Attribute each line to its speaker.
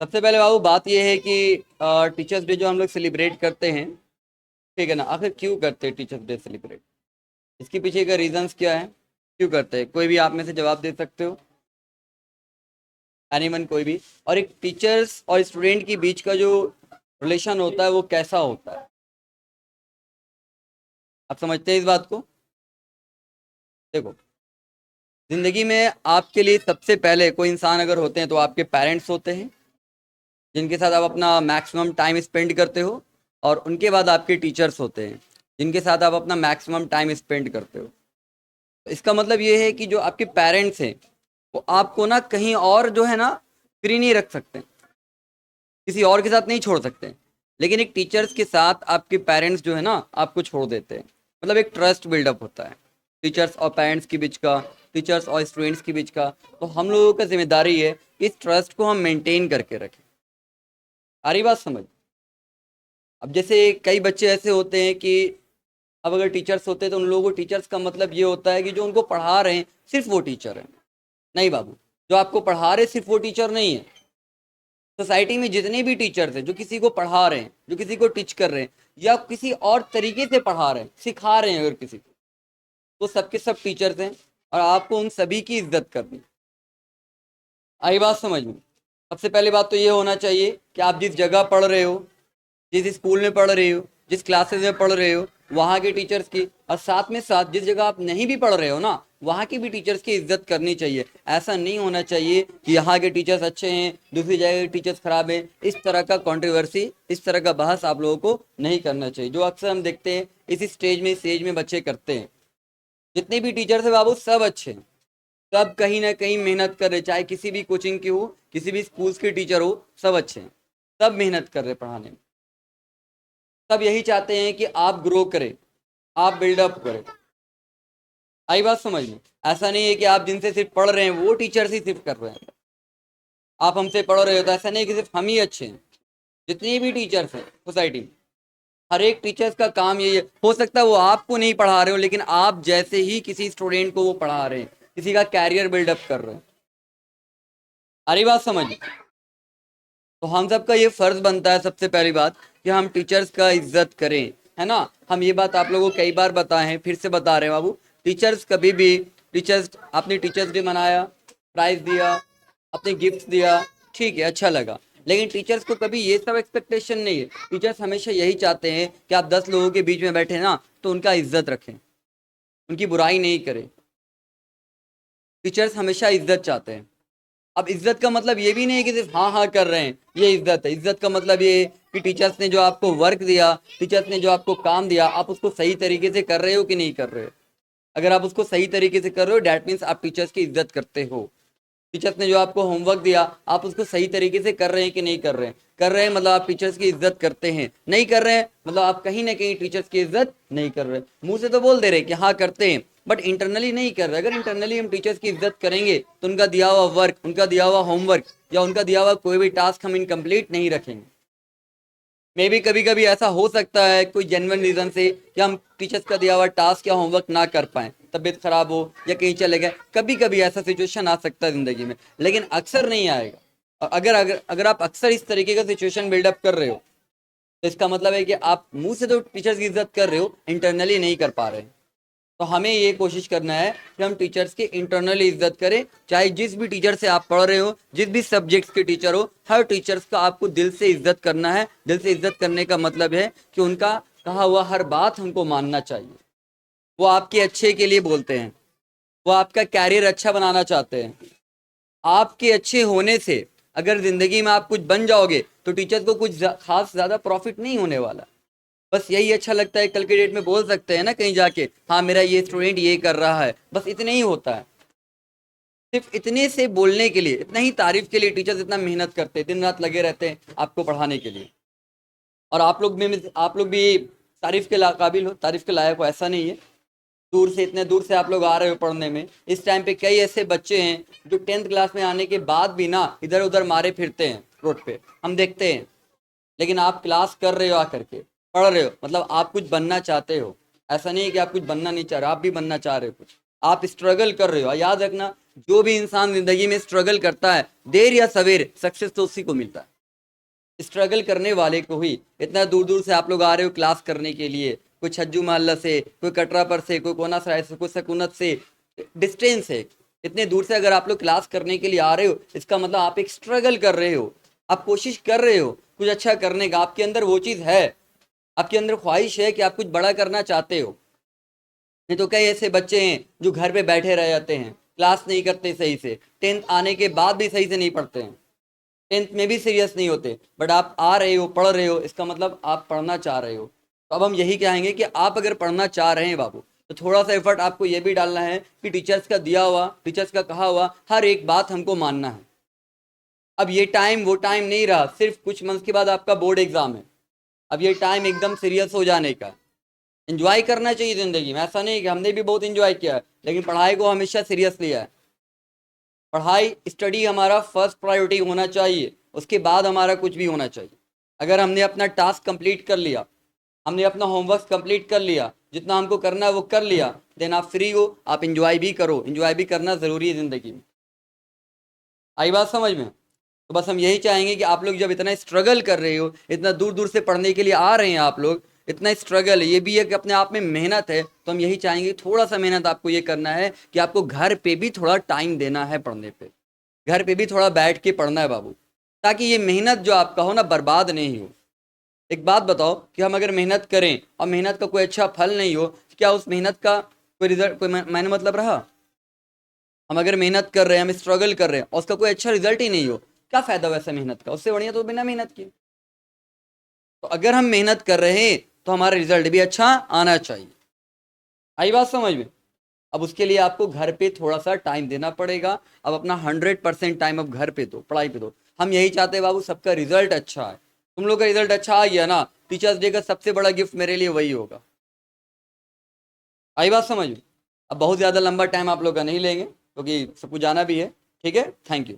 Speaker 1: सबसे पहले बाबू बात यह है कि टीचर्स डे जो हम लोग सेलिब्रेट करते हैं, ठीक है ना। आखिर क्यों करते हैं टीचर्स डे सेलिब्रेट? इसके पीछे का रीजंस क्या है, क्यों करते हैं? कोई भी आप में से जवाब दे सकते हो? एनीवन, कोई भी? और एक टीचर्स और स्टूडेंट के बीच का जो रिलेशन होता है वो कैसा होता है, आप समझते हैं इस बात को? देखो, जिंदगी में आपके लिए सबसे पहले कोई इंसान अगर होते हैं तो आपके पेरेंट्स होते हैं, जिनके साथ आप अपना मैक्सिमम टाइम स्पेंड करते हो। और उनके बाद आपके टीचर्स होते हैं, जिनके साथ आप अपना मैक्सिमम टाइम स्पेंड करते हो। तो इसका मतलब ये है कि जो आपके पेरेंट्स हैं वो आपको ना कहीं और जो है ना फ्री नहीं रख सकते, किसी और के साथ नहीं छोड़ सकते। लेकिन एक टीचर्स के साथ आपके पेरेंट्स जो है ना आपको छोड़ देते हैं। मतलब एक ट्रस्ट बिल्डअप होता है टीचर्स और पेरेंट्स के बीच का, टीचर्स और स्टूडेंट्स के बीच का। तो हम लोगों का जिम्मेदारी है कि इस ट्रस्ट को हम मेंटेन करके रखें। आ रही बात समझ? अब जैसे कई बच्चे ऐसे होते हैं कि अब अगर टीचर्स होते हैं तो उन लोगों को टीचर्स का मतलब ये होता है कि जो उनको पढ़ा रहे हैं सिर्फ वो टीचर है। नहीं बाबू, जो आपको पढ़ा रहे सिर्फ वो टीचर नहीं है। सोसाइटी में जितने भी टीचर्स हैं जो किसी को पढ़ा रहे हैं, जो किसी को टीच कर रहे हैं, या किसी और तरीके से पढ़ा रहे हैं, सिखा रहे हैं अगर किसी को, तो सबके सब टीचर्स हैं। और आपको उन सभी की इज्जत करनी। आई बात समझ में? सबसे पहले बात तो ये होना चाहिए कि आप जिस जगह पढ़ रहे हो, जिस स्कूल में पढ़ रहे हो, जिस क्लासेस में पढ़ रहे हो, वहाँ के टीचर्स की, और साथ में साथ जिस जगह आप नहीं भी पढ़ रहे हो ना वहाँ की भी टीचर्स की इज्जत करनी चाहिए। ऐसा नहीं होना चाहिए कि यहाँ के टीचर्स अच्छे हैं दूसरी जगह के टीचर्स खराब हैं। इस तरह का कंट्रोवर्सी, इस तरह का बहस आप लोगों को नहीं करना चाहिए, जो अक्सर हम देखते हैं इसी स्टेज में बच्चे करते हैं। जितने भी टीचर्स हैं बाबू सब अच्छे हैं, सब कहीं ना कहीं मेहनत कर रहे, चाहे किसी भी कोचिंग के हो, किसी भी स्कूल्स के टीचर हो, सब अच्छे हैं, सब मेहनत कर रहे पढ़ाने में। सब यही चाहते हैं कि आप ग्रो करें, आप बिल्डअप करें। आई बात समझ में? ऐसा नहीं है कि आप जिनसे सिर्फ पढ़ रहे हैं वो टीचर ही सिर्फ कर रहे हैं। आप हमसे पढ़ रहे हो तो ऐसा नहीं कि सिर्फ हम ही अच्छे हैं। जितने भी टीचर्स हैं सोसाइटी में, हर एक टीचर्स का काम यही है। हो सकता है वो आपको नहीं पढ़ा रहे हो, लेकिन आप जैसे ही किसी स्टूडेंट को वो पढ़ा रहे हैं, किसी का कैरियर बिल्डअप कर रहे हैं। अरे बात समझ? तो हम सबका ये फर्ज बनता है सबसे पहली बात कि हम टीचर्स का इज्जत करें, है ना। हम ये बात आप लोगों को कई बार बताए हैं, फिर से बता रहे हैं बाबू। टीचर्स कभी भी, टीचर्स, आपने टीचर्स डे मनाया, प्राइज दिया, अपने गिफ्ट दिया, ठीक है, अच्छा लगा। लेकिन टीचर्स को कभी ये सब एक्सपेक्टेशन नहीं है। टीचर्स हमेशा यही चाहते हैं कि आप 10 लोगों के बीच में बैठे ना तो उनका इज्जत रखें, उनकी बुराई नहीं करें। टीचर्स हमेशा इज्जत चाहते हैं। अब इज्जत का मतलब ये भी नहीं है कि सिर्फ हाँ हाँ कर रहे हैं ये इज्जत है। इज्जत का मतलब ये है कि टीचर्स ने जो आपको वर्क दिया, टीचर्स ने जो आपको काम दिया, आप उसको सही तरीके से कर रहे हो कि नहीं कर रहे हो। अगर आप उसको सही तरीके से कर रहे हो डैट मीन्स आप टीचर्स की इज्जत करते हो। टीचर्स ने जो आपको होमवर्क दिया आप उसको सही तरीके से कर रहे हैं कि नहीं कर रहे हैं। कर रहे हैं मतलब आप टीचर्स की इज्जत करते हैं, नहीं कर रहे हैं मतलब आप कहीं ना कहीं टीचर्स की इज्जत नहीं कर रहे। मुंह से तो बोल दे रहे कि हाँ करते हैं, बट इंटरनली नहीं कर रहे। अगर इंटरनली हम टीचर्स की इज्जत करेंगे तो उनका दिया हुआ वर्क, उनका दिया हुआ होमवर्क या उनका दिया हुआ कोई भी टास्क हम इनकम्प्लीट नहीं रखेंगे। मे भी कभी कभी ऐसा हो सकता है कोई जेन्युइन रीजन से कि हम टीचर्स का दिया हुआ टास्क या होमवर्क ना कर पाए, तबीयत खराब हो या कहीं चले गए, कभी कभी ऐसा सिचुएशन आ सकता है जिंदगी में, लेकिन अक्सर नहीं आएगा। और अगर अगर अगर आप अक्सर इस तरीके का सिचुएशन बिल्डअप कर रहे हो तो इसका मतलब है कि आप मुंह से तो टीचर्स की इज्जत कर रहे हो, इंटरनली नहीं कर पा रहे। तो हमें ये कोशिश करना है कि हम टीचर्स की इंटरनली इज्जत करें। चाहे जिस भी टीचर से आप पढ़ रहे हो, जिस भी सब्जेक्ट्स के टीचर हो, हर टीचर्स का आपको दिल से इज्जत करना है। दिल से इज्जत करने का मतलब है कि उनका कहा हुआ हर बात हमको मानना चाहिए। वो आपके अच्छे के लिए बोलते हैं, वो आपका कैरियर अच्छा बनाना चाहते हैं। आपके अच्छे होने से अगर जिंदगी में आप कुछ बन जाओगे तो टीचर्स को कुछ खास ज्यादा प्रॉफिट नहीं होने वाला। बस यही अच्छा लगता है, कल के डेट में बोल सकते हैं ना कहीं जाके, हाँ मेरा ये स्टूडेंट ये कर रहा है, बस इतना ही होता है। सिर्फ इतने से बोलने के लिए, इतना ही तारीफ के लिए टीचर्स इतना मेहनत करते हैं, दिन रात लगे रहते हैं आपको पढ़ाने के लिए। और आप लोग भी तारीफ के काबिल हो, तारीफ के लायक हो, ऐसा नहीं है। दूर से, इतने दूर से आप लोग आ रहे हो पढ़ने में। इस टाइम पे कई ऐसे बच्चे हैं जो 10th क्लास में आने के बाद भी ना इधर उधर मारे फिरते हैं रोड पे, हम देखते हैं। लेकिन आप क्लास कर रहे हो, आकर के पढ़ रहे हो, मतलब आप कुछ बनना चाहते हो। ऐसा नहीं है कि आप कुछ बनना नहीं चाह रहे, आप भी बनना चाह रहे हो कुछ। आप स्ट्रगल कर रहे हो। याद रखना, जो भी इंसान जिंदगी में स्ट्रगल करता है, देर या सवेर सक्सेस तो उसी को मिलता है। स्ट्रगल करने वाले को ही। इतना दूर दूर से आप लोग आ रहे हो क्लास करने के लिए, कोई छज्जू मोहल्ला से, कोई कटरा पर से, कोई कोना सराय से, कोई सकूनत से, डिस्टेंस है। इतने दूर से अगर आप लोग क्लास करने के लिए आ रहे हो, इसका मतलब आप एक स्ट्रगल कर रहे हो, आप कोशिश कर रहे हो कुछ अच्छा करने का, आपके अंदर वो चीज़ है, आपके अंदर ख्वाहिश है कि आप कुछ बड़ा करना चाहते हो। नहीं तो कई ऐसे बच्चे हैं जो घर पे बैठे रह जाते हैं, क्लास नहीं करते सही से, 10th आने के बाद भी सही से नहीं पढ़ते हैं, 10th में भी सीरियस नहीं होते। बट आप आ रहे हो, पढ़ रहे हो, इसका मतलब आप पढ़ना चाह रहे हो। तो अब हम यही कहेंगे कि आप अगर पढ़ना चाह रहे हैं बाबू, तो थोड़ा सा एफर्ट आपको ये भी डालना है कि टीचर्स का दिया हुआ, टीचर्स का कहा हुआ हर एक बात हमको मानना है। अब ये टाइम वो टाइम नहीं रहा, सिर्फ कुछ मंथ के बाद आपका बोर्ड एग्जाम है। अब ये टाइम एकदम सीरियस हो जाने का। एंजॉय करना चाहिए ज़िंदगी में, ऐसा नहीं कि हमने भी बहुत एंजॉय किया है, लेकिन पढ़ाई को हमेशा सीरियस लिया है। पढ़ाई स्टडी हमारा फर्स्ट प्रायोरिटी होना चाहिए, उसके बाद हमारा कुछ भी होना चाहिए। अगर हमने अपना टास्क कंप्लीट कर लिया, हमने अपना होमवर्क कंप्लीट कर लिया, जितना हमको करना है वो कर लिया, देन आप फ्री हो, आप इंजॉय भी करो। इंजॉय भी करना ज़रूरी है ज़िंदगी में। आई बात समझ में? तो बस हम यही चाहेंगे कि आप लोग जब इतना स्ट्रगल कर रहे हो, इतना दूर दूर से पढ़ने के लिए आ रहे हैं आप लोग, इतना स्ट्रगल है, ये भी है कि अपने आप में मेहनत है, तो हम यही चाहेंगे थोड़ा सा मेहनत आपको ये करना है कि आपको घर पे भी थोड़ा टाइम देना है पढ़ने पे, घर पे भी थोड़ा बैठ के पढ़ना है बाबू, ताकि ये मेहनत जो आपका हो ना बर्बाद नहीं हो। एक बात बताओ कि हम अगर मेहनत करें और मेहनत का कोई अच्छा फल नहीं हो, तो क्या उस मेहनत का कोई रिजल्ट, कोई मायने मतलब रहा? हम अगर मेहनत कर रहे हैं, हम स्ट्रगल कर रहे हैं और उसका कोई अच्छा रिजल्ट ही नहीं हो, क्या फायदा वैसे मेहनत का? उससे बढ़िया तो बिना मेहनत किए। तो अगर हम मेहनत कर रहे हैं तो हमारा रिजल्ट भी अच्छा आना चाहिए। आई बात समझ में? अब उसके लिए आपको घर पे थोड़ा सा टाइम देना पड़ेगा। अब अपना 100% टाइम अब घर पे दो, पढ़ाई पे दो। हम यही चाहते हैं बाबू सबका रिजल्ट अच्छा है। तुम लोग का रिजल्ट अच्छा आ गया ना, टीचर्स डे का सबसे बड़ा गिफ्ट मेरे लिए वही होगा। आई बात समझ में? अब बहुत ज़्यादा लंबा टाइम आप लोग का नहीं लेंगे क्योंकि सबको जाना भी है। ठीक है, थैंक यू।